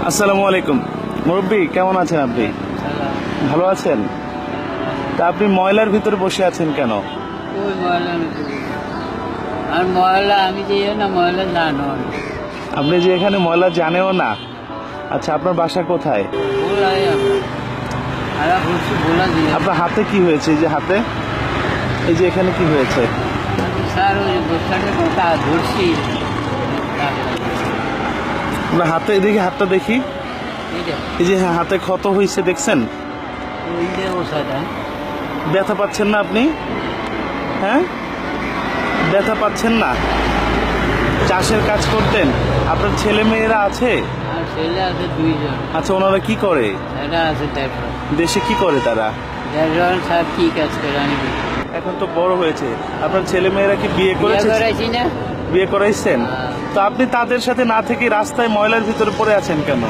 আসসালামু আলাইকুম মুরব্বী, কেমন আছেন আপনি? ভালো আছেন? তা আপনি ময়লার ভিতরে বসে আছেন কেন? ওই ময়লা আর ময়লা আমি যে না ময়লা জানো আপনি যে এখানে ময়লা জানেও না? আচ্ছা, আপনার বাসা কোথায়? বলাই আর বলছি বলা দিয়ে আপনার হাতে কি হয়েছে? এই যে হাতে, এই যে এখানে কি হয়েছে? স্যার ওই বস্তাটা কথা ধরছি আপনার হাতে, এদিকে হাতটা দেখি। এই যে হাতে ক্ষত হয়েছে, দেখছেন? ওই যে ওষাটা ব্যথা পাচ্ছেন না আপনি? হ্যাঁ, ব্যথা পাচ্ছেন না? চাষের কাজ করতেন, আপনার ছেলে মেয়েরা আছে? আর ছেলে আছে দুইজন। আচ্ছা, ওনারা কি করে? এটা আছে দেড় দেশে কি করে তারা? দেড়জন স্যার কি কাজ করে আমি এখন তো বড় হয়েছে, আপনার ছেলে মেয়েরা কি বিয়ে করেছে? করাইছি না। বিয়ে করাইছেন? তো আপনি তাদের সাথে না থেকে রাস্তায় ময়লার ভিতরে পড়ে আছেন কেন?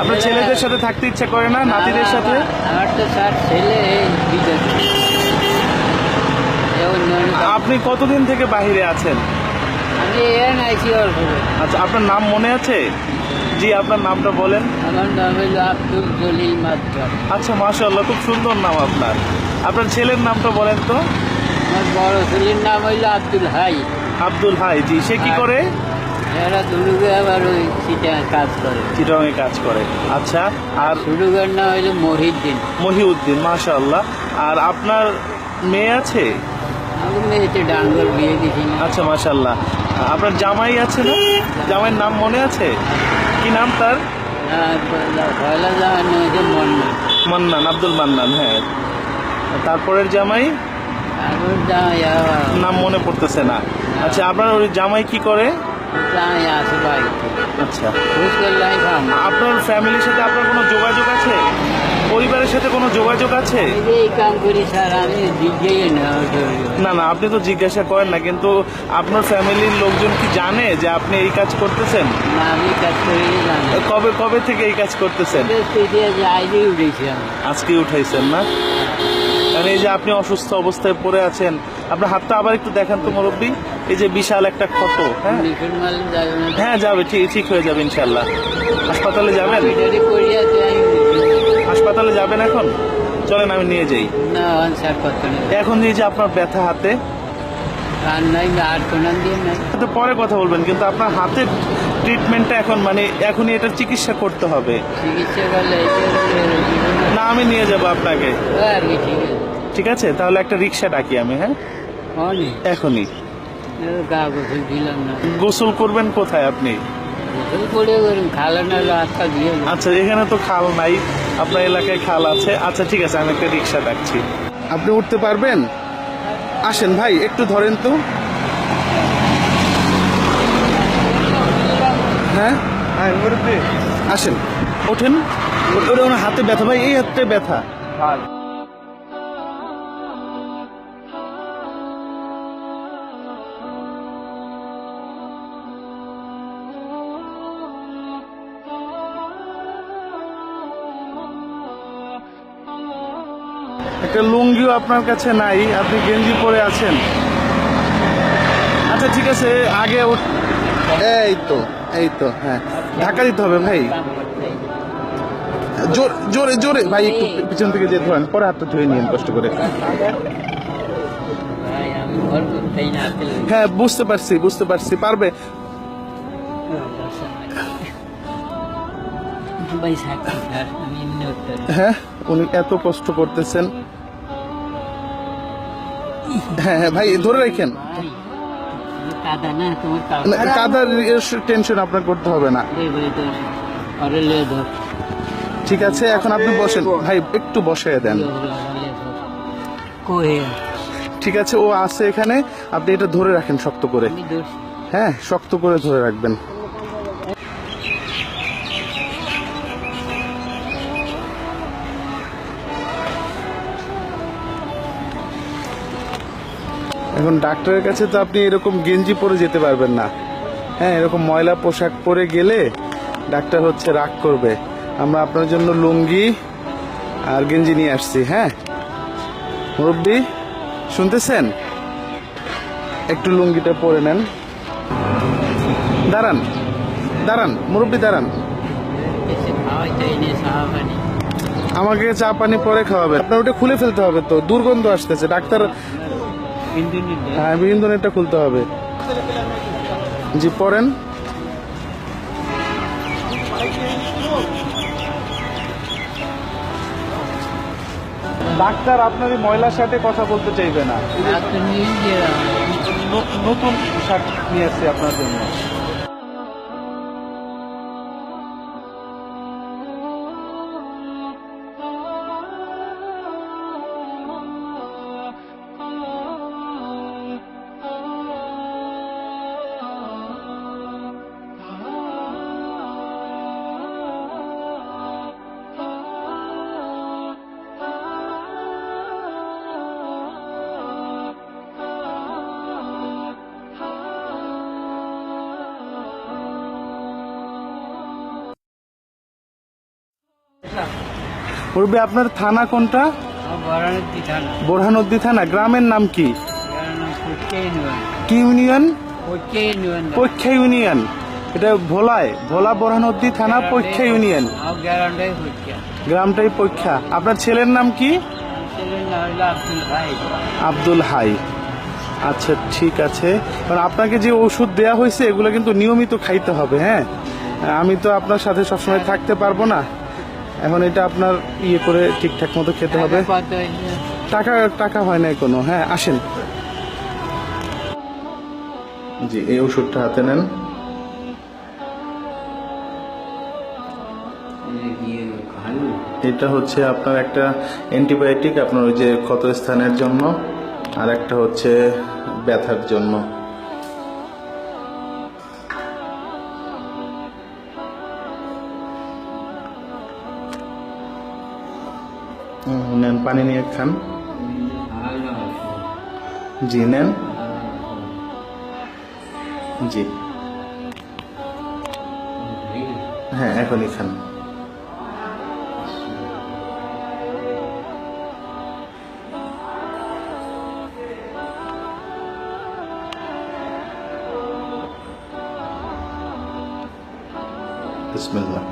আপনার ছেলেদের সাথে থাকতে ইচ্ছা করে না, নাতিদের সাথে? আমার তো স্যার ছেলে দুইজন। আপনি কতদিন থেকে বাহিরে আছেন? আমি এর আইছি অল্প। আচ্ছা, আপনার নাম মনে আছে? জি, আপনার নামটা বলেন। আমার নাম হইল আব্দুল জলিল মাদ্রাস। আচ্ছা, মাশাআল্লাহ, খুব সুন্দর নাম আপনার। আপনার ছেলের নামটা বলেন তো। আমার বড় ছেলের নাম হইল আব্দুল হাই। আব্দুল হাই, জি। সে কি করে? এরা দুর্গে আবার ওই চিটাং কাজ করে, চিটাগাংয়ে কাজ করে। আচ্ছা, আর দুর্গের নাম হইল মহিউদ্দিন। মহিউদ্দিন, মাশাআল্লাহ। আর আপনার মেয়ে আছে? আমি মেয়েতে ডাঙ্গর বিয়ে দিছি না। আচ্ছা, মাশাআল্লাহ। আপনার জামাই আছে না? জামাইয়ের নাম মনে আছে? কি নাম তার? পয়লা যাওয়ার নাম হচ্ছে মন্না। মান্নান, আব্দুল মান্নান, হ্যাঁ। তারপরের জামাই তারপর যাই নাম মনে পড়তেছে না। আচ্ছা, আপনার ওই জামাই কি করে? যাই আছে বাড়িতে আচ্ছা, খুশ করলে খাম। আপনার ফ্যামিলির সাথে আপনার কোনো যোগাযোগ আছে? পরিবারের সাথে কোনো যোগাযোগ আছে? আমি যে এই কাম করি স্যার, আমি জিজ্ঞেই না। না না, আপনি তো জিজ্ঞাসা করেন না, কিন্তু আপনার ফ্যামিলির লোকজন কি জানে যে আপনি এই কাজ করতেছেন? না, আমি কাজ করি জানি। কবে কবে থেকে এই কাজ করতেছেন? আইডি উঠেছি আমি। আজকে উঠাইছেন না? কারণ এই যে আপনি অসুস্থ অবস্থায় পড়ে আছেন, আপনার হাতটা আবার একটু দেখান তো মুরব্বী। এই যে বিশাল একটা ক্ষত। হ্যাঁ লিখুন মাল যাবে না। হ্যাঁ, যাবে, ঠিক ঠিক হয়ে যাবে ইনশাল্লাহ। হাসপাতালে যাবেন? এটারই করিয়া যাই। হাসপাতালে যাবেন এখন? চলেন, আমি নিয়ে যাই। না স্যার কত নেই। এখন এই যে আপনার ব্যথা হাতে, আর নাই আর কোনান দিয়ে নাই। তো পরে কথা বলবেন, কিন্তু আপনার হাতের ট্রিটমেন্টটা এখন, মানে এখনই এটার চিকিৎসা করতে হবে। চিকিৎসা করলে না, আমি নিয়ে যাব আপনাকে। আর কি ঠিক আছে। ঠিক আছে, তাহলে একটা রিক্সা ডাকি আমি। হ্যাঁ, অনেক এখনই। গা গোসল দিলাম না। গোসল করবেন কোথায় আপনি? গোসল করে করুন, খালা না হাতটা দিয়ে। আচ্ছা, এখানে তো খাল নাই, আপনার এলাকায় খাল আছে। আচ্ছা, ঠিক আছে, আমি একটা রিক্সা ডাকছি। আপনি উঠতে পারবেন? আসেন ভাই, একটু ধরেন তো। হ্যাঁ, আসেন, ওঠেন। ওনার হাতে ব্যথা ভাই, এই হাতে ব্যথা। একটা লুঙ্গিও আপনার কাছে নাই, আপনি গেঞ্জি পরে আছেন। আচ্ছা, ঠিক আছে, আগে এই তো, এই তো, হ্যাঁ, ধাক্কা দিতে হবে ভাই। জোরে জোরে ভাই, একটু পিছন থেকে যে ধরেন, পরে হাতটা ধুয়ে নিন কষ্ট করে। ভাই আমি ঘর করতেই না পেলে। হ্যাঁ, বুঝতে পারছি, বুঝতে পারছি, পারবে। ভাই স্যার আমি এমনি উঠতে হ্যাঁ, উনি এত কষ্ট করতেছেন। হ্যাঁ হ্যাঁ ভাই, ধরে রাখেন। কাদা না তোমার কাদার টেনশন আপনার করতে হবে না। ঠিক আছে, এখন আপনি বসেন ভাই, একটু বসে দেন। ঠিক আছে, ও আছে এখানে, আপনি এটা ধরে রাখেন শক্ত করে। হ্যাঁ, শক্ত করে ধরে রাখবেন। এখন ডাক্তারের কাছে তো আপনি এরকম গেঞ্জি পরে যেতে পারবেন না। হ্যাঁ, এরকম ময়লা পোশাক পরে গেলে ডাক্তার হচ্ছে রাগ করবে। আমরা আপনার জন্য লুঙ্গি আর গেঞ্জি নিয়ে আসছি। হ্যাঁ মুরব্বী, শুনতেছেন? একটু লুঙ্গিটা পরে নেন। দাঁড়ান দাঁড়ান মুরব্বী, দাঁড়ান। হয়তো এনে চা পানি আমাকে চা পানি পরে খাওয়াবেন। আপনার ওটা খুলে ফেলতে হবে তো, দুর্গন্ধ আসতেছে ডাক্তার। কিন্তু নিতে হ্যাঁ, বিন্দুনেরটা খুলতে হবে। জি, পড়েন। ডাক্তার আপনার এই ময়লার সাথে কথা বলতে চাইবে না। ডাক্তার নিয়ে দিয়ে নতুন শার্ট নিয়ে আসছি আপনার জন্য। মুরব্বী, আপনার থানা কোনটা? বরানতি থানা বোরহানউদ্দি থানা। গ্রামের নাম কি? পরীক্ষা ইউনিয়ন কি ইউনিয়ন? পরীক্ষা ইউনিয়ন পরীক্ষা ইউনিয়ন। এটা ভোলায়, ভোলা বোরহানউদ্দি থানা পরীক্ষা ইউনিয়ন। গ্যারান্ডাই পরীক্ষা গ্রামটাই পরীক্ষা। আপনার ছেলের নাম কি? ছেলের নাম হলো আব্দুল ভাই। আব্দুল হাই। আচ্ছা, ঠিক আছে। কারণ আপনাকে যে ওষুধ দেয়া হয়েছে এগুলো কিন্তু নিয়মিত খাইতে হবে। হ্যাঁ, আমি তো আপনার সাথে সবসময় থাকতে পারবো না। এখন এটা আপনার ইয়ে করে ঠিকঠাক মতো খেতে হবে। কত হয়েছে? টাকা টাকা হয় নাই কোনো। হ্যাঁ, আসেন। জি, এই ওষুধটা হাতে নেন। এটা হচ্ছে আপনার একটা অ্যান্টিবায়োটিক, আপনার ওই যে ক্ষত স্থানের জন্য, আর একটা হচ্ছে ব্যথার জন্য। নেন, পানি নিয়ে খান। জি, নেন। জি, হ্যাঁ, এখনই খান। বিসমিল্লাহ।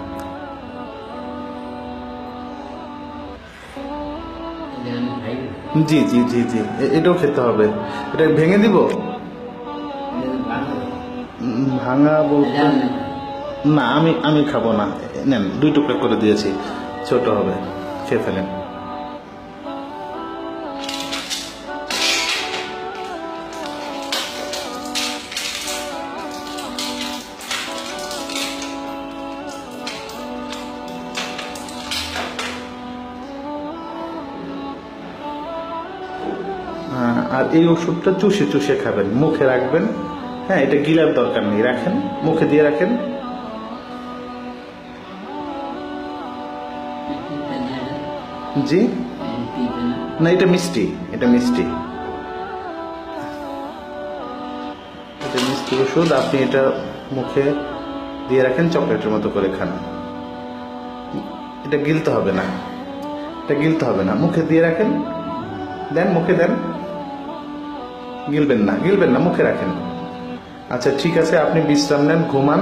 জি জি জি জি, এটাও খেতে হবে। এটা ভেঙে দিব? ভাঙা বলতে না, আমি খাবো না। নেন, 2 টুকরা করে দিয়েছি, ছোট হবে, খেয়ে ফেলেন। আর এই ওষুধটা চুষে চুষে খাবেন, মুখে রাখবেন। হ্যাঁ, এটা গিলার দরকার নেই, রাখেন, মুখে দিয়ে রাখেন। জি না, এটা মিষ্টি, এটা মিষ্টি, এটা মিষ্টি ওষুধ। আপনি এটা মুখে দিয়ে রাখেন, চকলেটের মতো করে খান। এটা গিলতে হবে না, এটা গিলতে হবে না, মুখে দিয়ে রাখেন। দেন, মুখে দেন। গিলবেন না, গিলবেন না, মুখে রাখেন। আচ্ছা, ঠিক আছে, আপনি বিশ্রাম নেন, ঘুমান।